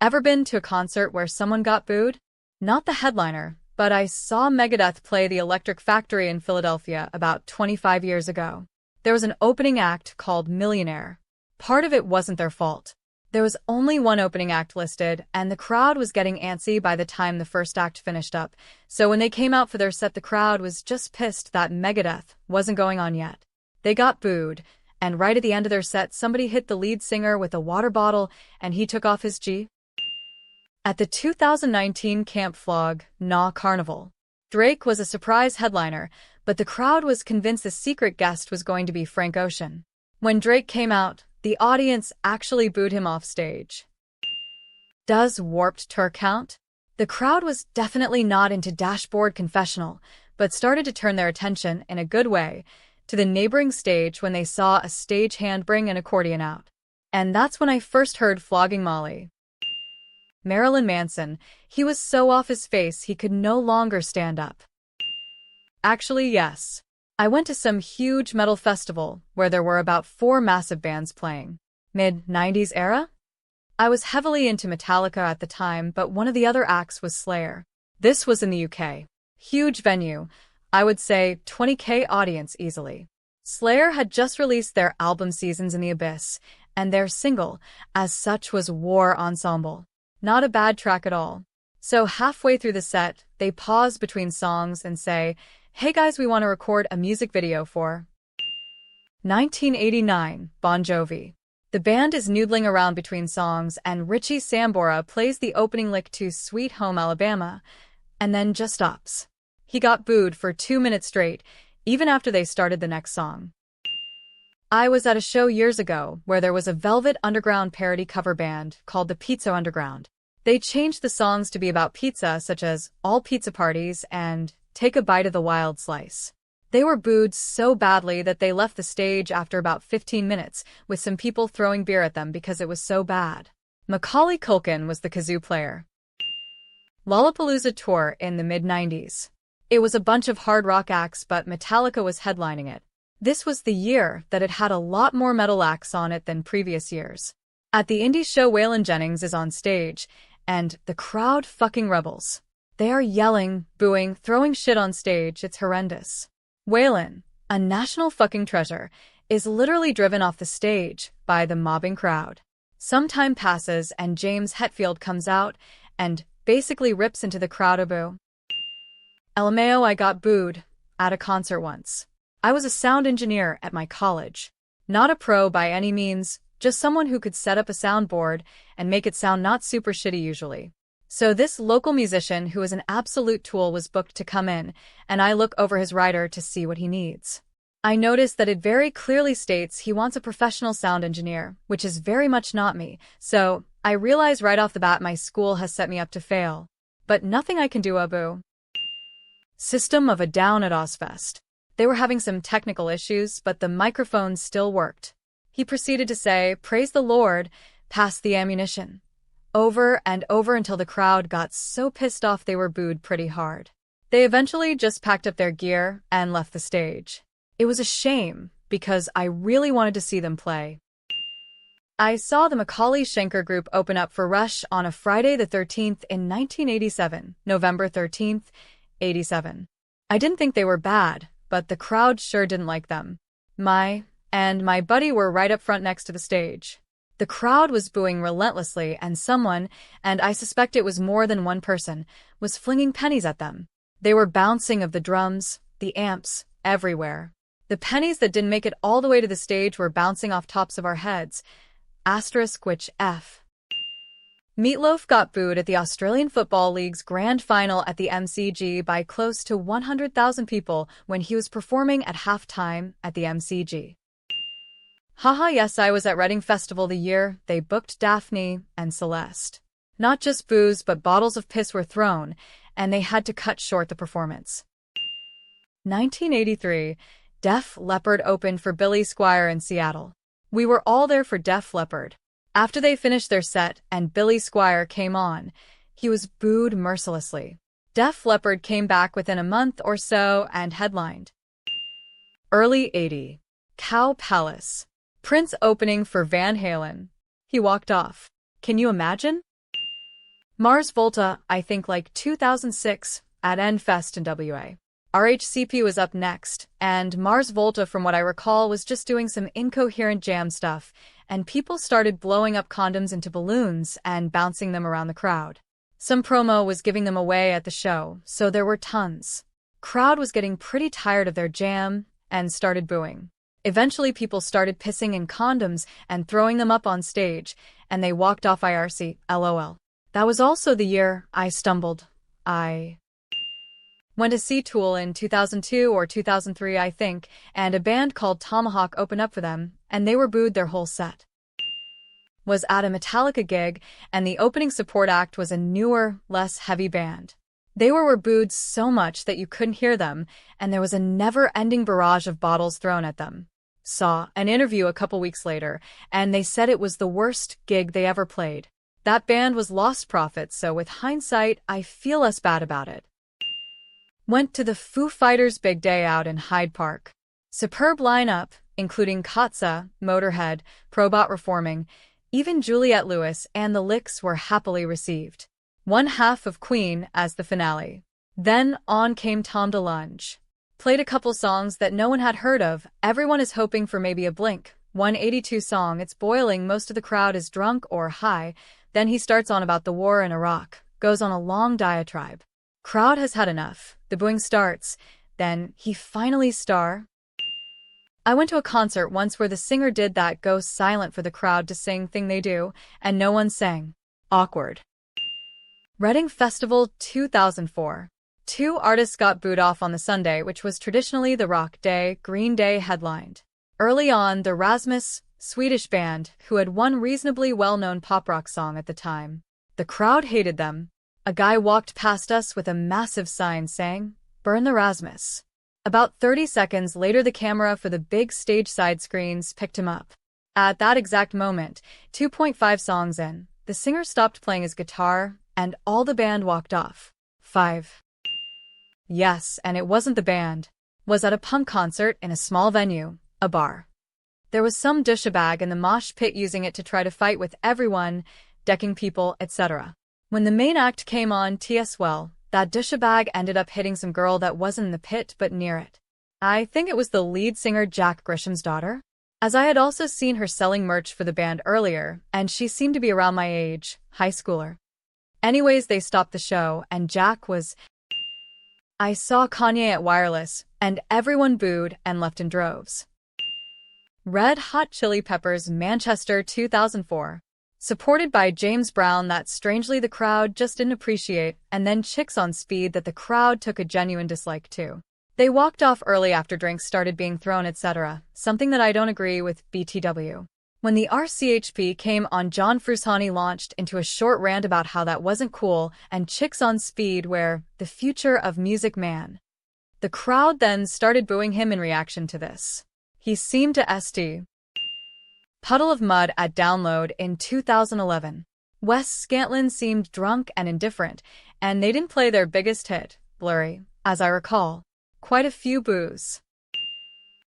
Ever been to a concert where someone got booed? Not the headliner, but I saw Megadeth play the Electric Factory in Philadelphia about 25 years ago. There was an opening act called Millionaire. Part of it wasn't their fault. There was only one opening act listed, and the crowd was getting antsy by the time the first act finished up, so when they came out for their set the crowd was just pissed that Megadeth wasn't going on yet. They got booed, and right at the end of their set somebody hit the lead singer with a water bottle and he took off his G. At the 2019 Camp Flog Gnaw Carnival, Drake was a surprise headliner, but the crowd was convinced the secret guest was going to be Frank Ocean. When Drake came out, the audience actually booed him off stage. Does Warped Tour count? The crowd was definitely not into Dashboard Confessional, but started to turn their attention, in a good way, to the neighboring stage when they saw a stagehand bring an accordion out. And that's when I first heard Flogging Molly. Marilyn Manson, he was so off his face he could no longer stand up. Actually, yes. I went to some huge metal festival where there were about 4 massive bands playing. Mid-90s era? I was heavily into Metallica at the time, but one of the other acts was Slayer. This was in the UK. Huge venue. I would say 20K audience easily. Slayer had just released their album Seasons in the Abyss, and their single, as such, was War Ensemble. Not a bad track at all. So halfway through the set, they pause between songs and say, "Hey guys, we want to record a music video for 1989, Bon Jovi." The band is noodling around between songs and Richie Sambora plays the opening lick to Sweet Home Alabama, and then just stops. He got booed for 2 minutes straight, even after they started the next song. I was at a show years ago where there was a Velvet Underground parody cover band called the Pizza Underground. They changed the songs to be about pizza, such as All Pizza Parties and Take a Bite of the Wild Slice. They were booed so badly that they left the stage after about 15 minutes, with some people throwing beer at them because it was so bad. Macaulay Culkin was the kazoo player. Lollapalooza tour in the mid-90s. It was a bunch of hard rock acts, but Metallica was headlining it. This was the year that it had a lot more metal acts on it than previous years. At the indie show, Waylon Jennings is on stage, and the crowd fucking rebels. They are yelling, booing, throwing shit on stage. It's horrendous. Waylon, a national fucking treasure, is literally driven off the stage by the mobbing crowd. Some time passes and James Hetfield comes out and basically rips into the crowd a boo. LMAO, I got booed at a concert once. I was a sound engineer at my college. Not a pro by any means, just someone who could set up a soundboard and make it sound not super shitty usually. So this local musician who is an absolute tool was booked to come in, and I look over his rider to see what he needs. I notice that it very clearly states he wants a professional sound engineer, which is very much not me, so I realize right off the bat my school has set me up to fail. But nothing I can do, boo. System of a Down at Ozfest. They were having some technical issues, but the microphone still worked. He proceeded to say, "Praise the Lord, pass the ammunition," over and over until the crowd got so pissed off they were booed pretty hard. They eventually just packed up their gear and left the stage. It was a shame, because I really wanted to see them play. I saw the Macaulay Schenker Group open up for Rush on a Friday the 13th in 1987, November 13th, 87. I didn't think they were bad, but the crowd sure didn't like them. My buddy were right up front next to the stage. The crowd was booing relentlessly, and someone, and I suspect it was more than one person, was flinging pennies at them. They were bouncing of the drums, the amps, everywhere. The pennies that didn't make it all the way to the stage were bouncing off tops of our heads. Asterisk which F. Meatloaf got booed at the Australian Football League's grand final at the MCG by close to 100,000 people when he was performing at halftime at the MCG. Haha, yes, I was at Reading Festival the year they booked Daphne and Celeste. Not just booze, but bottles of piss were thrown, and they had to cut short the performance. 1983, Def Leppard opened for Billy Squier in Seattle. We were all there for Def Leppard. After they finished their set and Billy Squier came on, he was booed mercilessly. Def Leppard came back within a month or so and headlined. Early 80. Cow Palace. Prince opening for Van Halen. He walked off. Can you imagine? Mars Volta, I think like 2006, at Endfest in WA. RHCP was up next, and Mars Volta, from what I recall, was just doing some incoherent jam stuff, and people started blowing up condoms into balloons and bouncing them around the crowd. Some promo was giving them away at the show, so there were tons. Crowd was getting pretty tired of their jam and started booing. Eventually people started pissing in condoms and throwing them up on stage, and they walked off IRC, LOL. That was also the year I stumbled. I went to see Tool in 2002 or 2003, I think, and a band called Tomahawk opened up for them, and they were booed their whole set. Was at a Metallica gig, and the opening support act was a newer, less heavy band. They were booed so much that you couldn't hear them, and there was a never-ending barrage of bottles thrown at them. Saw an interview a couple weeks later, and they said it was the worst gig they ever played. That band was lost profits, so with hindsight, I feel less bad about it. Went to the Foo Fighters' big day out in Hyde Park. Superb lineup, including Katza, Motorhead, Probot Reforming, even Juliette Lewis, and the Licks were happily received. One half of Queen as the finale. Then on came Tom DeLonge. Played a couple songs that no one had heard of. Everyone is hoping for maybe a Blink 182 song. It's boiling, most of the crowd is drunk or high. Then he starts on about the war in Iraq, goes on a long diatribe. Crowd has had enough. The booing starts. Then he finally star. I went to a concert once where the singer did that go silent for the crowd to sing thing they do, and no one sang. Awkward. Reading Festival 2004. 2 artists got booed off on the Sunday, which was traditionally the rock day. Green Day headlined. Early on, the Rasmus, Swedish band, who had one reasonably well-known pop rock song at the time. The crowd hated them. A guy walked past us with a massive sign saying, "Burn the Rasmus." About 30 seconds later, the camera for the big stage side screens picked him up. At that exact moment, 2.5 songs in, the singer stopped playing his guitar, and all the band walked off. 5. Yes, and it wasn't the band. Was at a punk concert in a small venue, a bar. There was some douchebag in the mosh pit using it to try to fight with everyone, decking people, etc. When the main act came on, well, that douchebag ended up hitting some girl that wasn't in the pit but near it. I think it was the lead singer Jack Grisham's daughter, as I had also seen her selling merch for the band earlier, and she seemed to be around my age, high schooler. Anyways, they stopped the show, and Jack was... I saw Kanye at Wireless, and everyone booed and left in droves. Red Hot Chili Peppers, Manchester 2004. Supported by James Brown that strangely the crowd just didn't appreciate, and then Chicks on Speed that the crowd took a genuine dislike to. They walked off early after drinks started being thrown, etc., something that I don't agree with. BTW. When the RCHP came on, John Frusciante launched into a short rant about how that wasn't cool, and Chicks on Speed were the future of music, man. The crowd then started booing him in reaction to this. He seemed to st. Puddle of Mud at Download in 2011. Wes Scantlin seemed drunk and indifferent, and they didn't play their biggest hit, Blurry, as I recall. Quite a few boos.